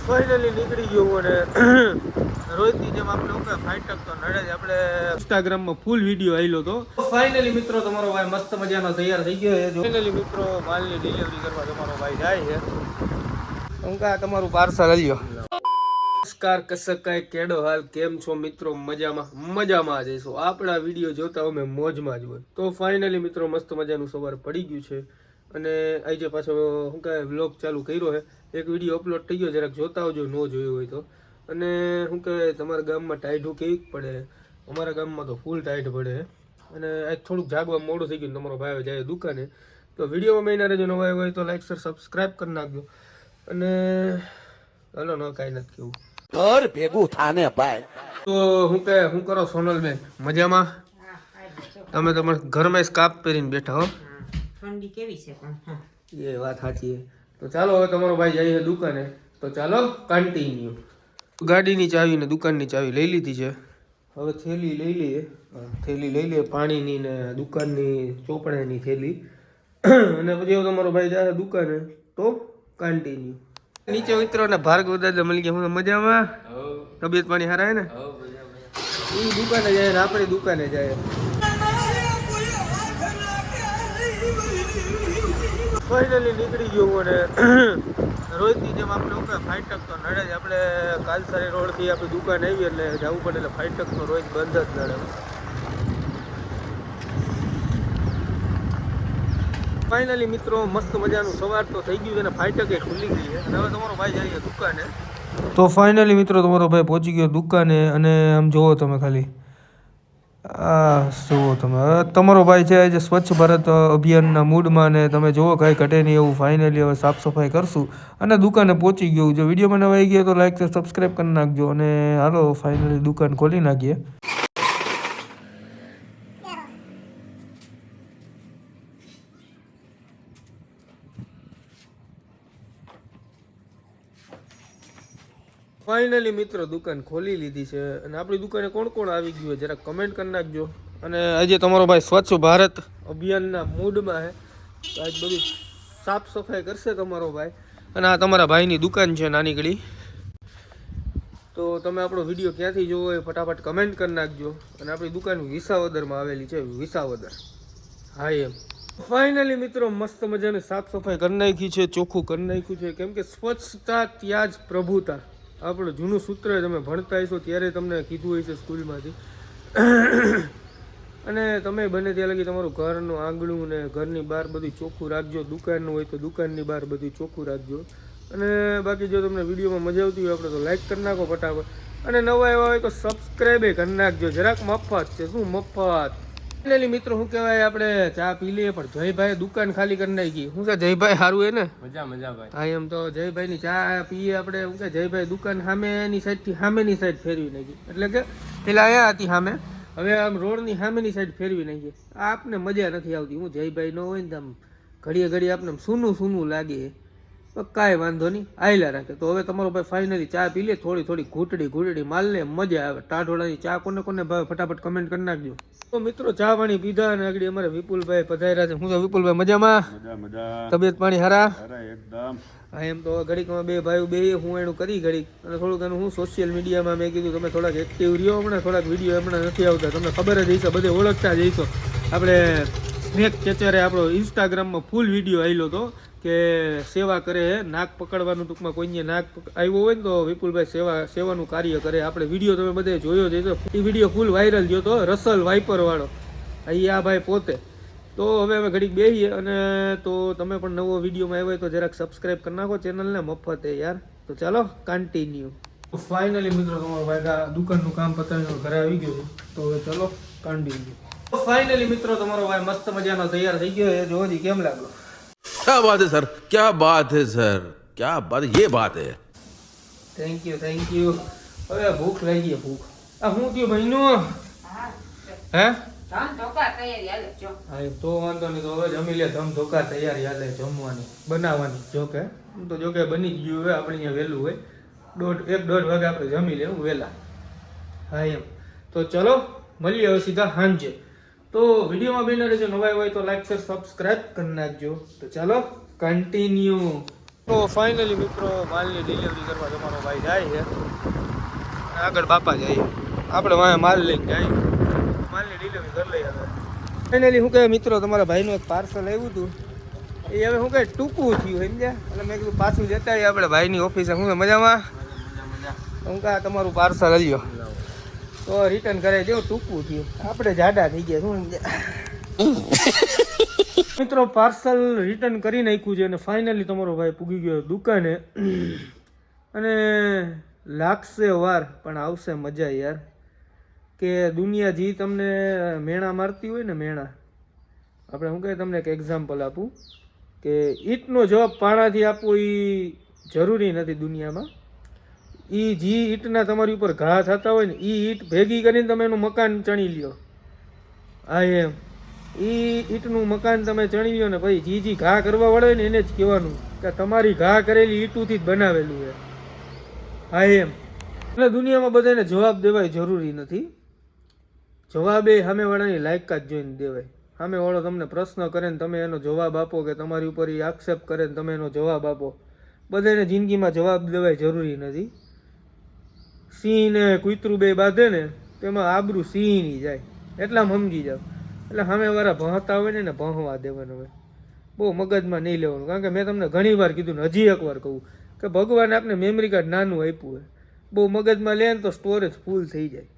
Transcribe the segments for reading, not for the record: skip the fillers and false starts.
Finally નીકળી ગયો અને રોજની જેમ આપણે ફાઇટ તો નડે જ આપણે ઇન્સ્ટાગ્રામમાં ફૂલ વિડીયો આવેલો હતો. ફાઇનલી મિત્રો તમારો ભાઈ મસ્ત મજાનો તૈયાર થઈ ગયો છે. ફાઇનલી મિત્રો માલની ડિલિવરી કરવા તમારો ભાઈ જાય છે. હું કા તમારું પાર્સલ આવ્યો. નમસ્કાર કસકાય કેડો હાલ કેમ છો મિત્રો? મજામાં જઈશું. આપણા વિડીયો જોતા અમે મોજમાં જ હોય. તો ફાઇનલી મિત્રો મસ્ત મજાનું સવાર પડી ગયું છે અને આજે પાછો શું કહે વ્લોગ ચાલુ કર્યો છે. એક વિડીયો અપલોડ થઈ ગયો, જરાક જોતા આવજો ન જોયું હોય તો. અને શું કહે તમારા ગામમાં ટાઈઢું કેવી પડે? અમારા ગામમાં તો ફૂલ ટાઈટ પડે અને આજ થોડુંક જાગવા મોડું થઈ ગયું. તમારો ભાઈ જાય દુકાને, તો વિડીયોમાં મહિના રહેજો. નવા હોય તો લાઈક શેર સબસ્ક્રાઈબ કરી નાખજો. અને હલો ન કાંઈ નથી કેવું ઘર ભેગું થાને ભાઈ. તો શું કરો સોનલબેન? મજામાં? તમે તમારા ઘરમાં સ્કાર્ફ પહેરીને બેઠા હો. ઠંડી કેવી છે પણ? એ વાત સાચી છે. તો ચાલો હવે તમારો ભાઈ જાય દુકાને, તો ચાલો કન્ટિન્યુ. ગાડીની ચાવી ને દુકાનની ચાવી લઈ લીધી છે. હવે થેલી લઈ લઈએ. થેલી લઈ લઈએ પાણીની ને દુકાનની ચોપડાની થેલી. અને પછી હવે તમારો ભાઈ જાય દુકાને, તો કન્ટિન્યુ. નીચે મિત્રો ને ભાર્ગવ દાદા મળી ગયા. હું મજામાં? તબિયત પાણી સારા ને? એ દુકાને જાય ને આપણે દુકાને જાય. ફાઇનલી નીકળી ગયો અને રોજની જેમ આપણે ફાઇટક તો નડે જ. આપણે કાલસારી રોડથી આપણી દુકાન આવી એટલે જવું પડે એટલે ફાઇટકનો રોજ બંધ જ નડે. ફાઇનલી મિત્રો મસ્ત મજાનું સવાર તો થઈ ગયું છે અને ફાઇટક એ ખુલી ગઈ છે. અને હવે તમારો ભાઈ જાય દુકાને. તો ફાઇનલી મિત્રો તમારો ભાઈ પહોંચી ગયો દુકાને અને આમ જુઓ તમે ખાલી જુઓ તમે. હવે તમારો ભાઈ છે આજે સ્વચ્છ ભારત અભિયાનના મૂડમાં ને તમે જુઓ કાંઈ ઘટે નહીં એવું. ફાઇનલી હવે સાફ સફાઈ કરશું અને દુકાને પહોંચી ગયું. જો વિડીયોમાં નવા આવી ગયો તો લાઈક સબસ્ક્રાઈબ કરી નાખજો. અને હાલો ફાઇનલી દુકાન ખોલી નાખીએ. ફાઇનલી મિત્રો દુકાન ખોલી લીધી છે અને આપણી દુકાને કોણ કોણ આવી ગયું જરા કમેન્ટ કરી નાખજો. અને આજે તમારો ભાઈ સ્વચ્છ ભારત અભિયાનના મૂડમાં છે તો આજ બધી સાફ સફાઈ કરશે તમારો ભાઈ. અને આ તમારા ભાઈની દુકાન છે નાનીકડી. તો તમે આપણો વિડીયો ક્યાંથી જોવો એ ફટાફટ કમેન્ટ કરી નાખજો. અને આપણી દુકાન વિસાવદરમાં આવેલી છે, વિસાવદર. હા એમ. ફાઇનલી મિત્રો મસ્ત મજાની સાફ સફાઈ કરી નાખી છે, ચોખ્ખું કરી નાખ્યું છે. કેમ કે સ્વચ્છતા ત્યાં જ પ્રભુતા આપણું જૂનું સૂત્ર તમે ભણતા હશો ત્યારે તમને કીધું હોય છે સ્કૂલમાંથી. અને તમે બને ત્યાં લગી તમારું ઘરનું આંગણું ને ઘરની બહાર બધું ચોખ્ખું રાખજો. દુકાનનું હોય તો દુકાનની બહાર બધું ચોખ્ખું રાખજો. અને બાકી જો તમને વિડીયોમાં મજા આવતી હોય આપણે તો લાઈક કરી નાખો ફટાફટ. અને નવા એવા હોય તો સબસ્ક્રાઈબે કરી નાખજો. જરાક મફત છે. શું મફત? ફાઇનલી મિત્રો શું કહેવાય આપણે ચા પી લઈએ. પણ જયભાઈ દુકાન ખાલી કરી નાખી. શું છે જયભાઈ? સારું હે ને? મજા ભાઈ. હા એમ. તો જયભાઈની ચા પીએ આપણે. શું કે જયભાઈ દુકાન સામેની સાઈડથી સામેની સાઈડ ફેરવી નાખી. એટલે કે પેલા અહીંયા હતી સામે, હવે આમ રોડની સામેની સાઈડ ફેરવી નાખીએ. આપને મજા નથી આવતી. હું જયભાઈ ન હોય ને આમ ઘડીએ ઘડીએ આપણે સૂનું લાગે. તો કાંઈ વાંધો નહીં, આયલા રાખે. તો હવે તમારો ભાઈ ફાઇનલી ચા પી લે. થોડી ઘૂંટડી માલને મજા આવે. ટાઢોળાની ચા કોને કોને ભાવે ફટાફટ કમેન્ટ કરી નાખજો. તો મિત્રો ચા પાણી પીધા અને આગળ અમારે વિપુલભાઈ પધાર્યા છે. હું તો વિપુલભાઈ મજામાં? તબિયત પાણી સારા? એકદમ. હા એમ. તો ઘડીકમાં બે ભાઈઓ બે હું એનું કરી ઘડીક અને થોડુંક એનું હું સોશિયલ મીડિયામાં મેં કીધું તમે થોડાક એક્ટિવ રહ્યો. હમણાં થોડાક વિડીયો હમણાં નથી આવતા. તમને ખબર જ હશે, બધે ઓળખતા જ હશો. આપણે સ્નેક ચેચરે આપણો ઇન્સ્ટાગ્રામમાં ફૂલ વિડીયો આવેલો હતો કે સેવા કરે નાક પકડવાનું. ટૂંકમાં કોઈને નાક આવ્યો હોય ને તો વિપુલભાઈ સેવાનું કાર્ય કરે. આપણે વિડીયો તમે બધે જોયો જ હશે. એ વિડીયો ફૂલ વાયરલ થયો હતો, રસલ વાઇપર વાળો. અહીં આ ભાઈ પોતે. તો હવે અમે ઘડીક બેસીએ અને તો તમે પણ નવો વિડીયોમાં આવ્યો તો જરાક સબસ્ક્રાઈબ કરી નાખો ચેનલને. મફત હે યાર. તો ચાલો કન્ટિન્યુ. ફાઇનલી મિત્રો તમારો ભાઈ દુકાનનું કામ પતાવીને ઘરે આવી ગયો છે. તો હવે ચલો કન્ટિન્યુ. ફાઇનલી મિત્રો તમારો ભાઈ મસ્ત મજાનો તૈયાર થઈ ગયો. એ જોવાથી કેમ લાગ્યો? क्या बात है सर, क्या बात है सर, क्या बात, ये बात है. Thank you. હવે ભૂખ લાગી. ભૂખ આ શું થયું ભાઈનું? હે હા તો વાંધો નહીં. તો હવે જમી લે. ધમ ધોકા તૈયારી હાલે જમવાની બનાવવાની. જોકે તો જોકે બની જ ગયું. હવે આપણે અહીંયા વહેલું હોય 1-1.5 વાગે આપણે જમી લેવું વહેલા. હા એમ. તો ચલો મળીએ હવે સીધા સાંજે. તો વિડીયોમાં બને રહેજો. નવા હોય તો લાઈક શેર સબસ્ક્રાઈબ કરી નાખજો. તો ચાલો કન્ટિન્યુ. તો ફાઇનલી મિત્રો માલની ડિલિવરી કરવા તમારો ભાઈ જાય છે. આગળ બાપા જાય, આપણે વાંહે માલ લઈને જાય, માલની ડિલિવરી કરી લઈએ. હવે ફાઇનલી શું કહે મિત્રો, તમારા ભાઈનું એક પાર્સલ આવ્યું હતું, એ હવે શું કહે ટૂંકું થયું સમજ્યા. એટલે મેં કીધું પાછું જતા આવીએ આપણે ભાઈની ઓફિસે. શું મજામાં? હું કહે તમારું પાર્સલ લ્યો તો રિટર્ન કરાવી દેવું, ટૂંકું થયું, આપણે જાડા થઈ ગયા. શું મિત્રો પાર્સલ રિટર્ન કરી નાખ્યું છે અને ફાઇનલી તમારો ભાઈ પૂગી ગયો દુકાને. અને લાગશે વાર પણ આવશે મજા યાર. કે દુનિયા જે તમને મેણા મારતી હોય ને, મેણા આપણે શું કહે, તમને એક એક્ઝામ્પલ આપું કે ઈંટનો જવાબ પાણાથી આપવો એ જરૂરી નથી દુનિયામાં. એ જે ઈંટના તમારી ઉપર ઘા થતા હોય ને, એ ઈંટ ભેગી કરીને તમે એનું મકાન ચણી લ્યો. હા એમ એ ઈંટનું મકાન તમે ચણી લ્યો ને ભાઈ, જે ઘા કરવા વાળો હોય ને એને જ કહેવાનું કે તમારી ઘા કરેલી ઈંટુથી જ બનાવેલું છે. હા એમ એટલે દુનિયામાં બધાને જવાબ દેવાય જરૂરી નથી. જવાબ એ સામેવાળાની લાયકાત જોઈને દેવાય. સામેવાળો તમને પ્રશ્ન કરે ને તમે એનો જવાબ આપો, કે તમારી ઉપર એ આક્ષેપ કરે ને તમે એનો જવાબ આપો. બધાને જિંદગીમાં જવાબ દેવાય જરૂરી નથી. સિંહ ને કૂતરું બે બાંધે ને તેમાં આબરૂ સિંહની જાય, એટલામાં સમજી જાવ. એટલે સામેવાળા ભણતા હોય ને ભણવા દેવાનું હોય, બહુ મગજમાં નહીં લેવાનું. કારણ કે મેં તમને ઘણી વાર કીધું ને હજી એકવાર કહું કે ભગવાને આપણે મેમરી કાર્ડ નાનું આપ્યું હોય, બહુ મગજમાં લે ને તો સ્ટોરેજ ફૂલ થઈ જાય.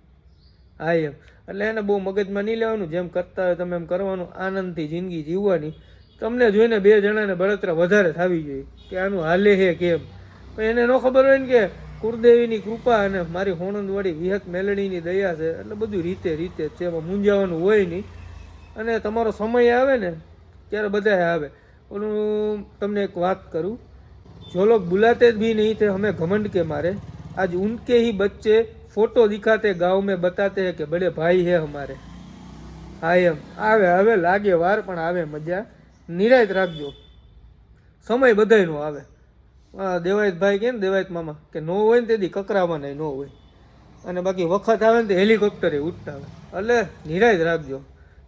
હા એમ એટલે એને બહુ મગજમાં નહીં લેવાનું, જેમ કરતા હોય તમે એમ કરવાનું, આનંદથી જિંદગી જીવવાની. તમને જોઈને બે જણાને બળતરા વધારે થવી જોઈએ કે આનું હાલે હે કેમ. પણ એને ન ખબર હોય ને કે કુળદેવીની કૃપા અને મારી હોણંદવાળી વિહત મેલડીની દયા છે, એટલે બધું રીતે રીતે છે, એમાં મૂંઝાવાનું હોય નહીં. અને તમારો સમય આવે ને ત્યારે બધા આવે. ઓલું તમને એક વાત કરું, जो लोग बुलाते भी नहीं थे हमें घमंड के मारे, आज उनके ही बच्चे फोटो दिखाते गांव में बताते हैं कि बड़े भाई है हमारे. હા એમ આવે હવે લાગે વાર પણ આવે મજા. નિરાયત રાખજો, સમય બધાયનો આવે. દેવાયત ભાઈ કે ને દેવાયત મામા કે નો હોય ને તેથી કકરાવાના ન હોય, અને બાકી વખત આવે ને તો હેલિકોપ્ટરે ઉઠતા હોય. એટલે નિરાયત રાખજો.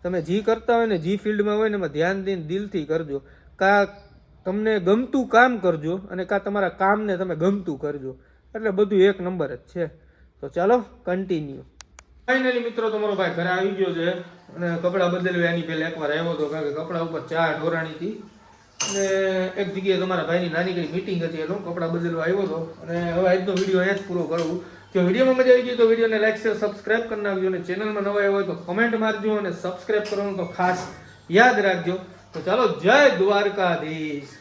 તમે જે કરતા હોય ને, જે ફિલ્ડમાં હોય ને એમાં ધ્યાન દઈને દિલથી કરજો. કા તમને ગમતું કામ કરજો અને કા તમારા કામને તમે ગમતું કરજો, એટલે બધું એક નંબર જ છે. તો ચાલો કન્ટિન્યુ. ફાઇનલી મિત્રો તમારો ભાઈ ઘરે આવી ગયો છે અને કપડાં બદલવા એની પહેલાં એકવાર આવ્યો હતો, કારણ કે કપડાં ઉપર ચા ઢોરાણી હતી અને એક જગ્યાએ તમારા ભાઈની નાની કઈ મીટિંગ હતી, એનું કપડાં બદલવા આવ્યો હતો. અને હવે આજનો વિડીયો અહીંયા જ પૂરો કરું. જો વિડીયોમાં મજા આવી ગઈ તો વિડીયોને લાઈક શેર સબસ્ક્રાઈબ કરી નાખજો, અને ચેનલમાં નવા આવ્યા હોય તો કમેન્ટ મારજો અને સબસ્ક્રાઈબ કરવાનું તો ખાસ યાદ રાખજો. તો ચાલો, જય દ્વારકાધીશ.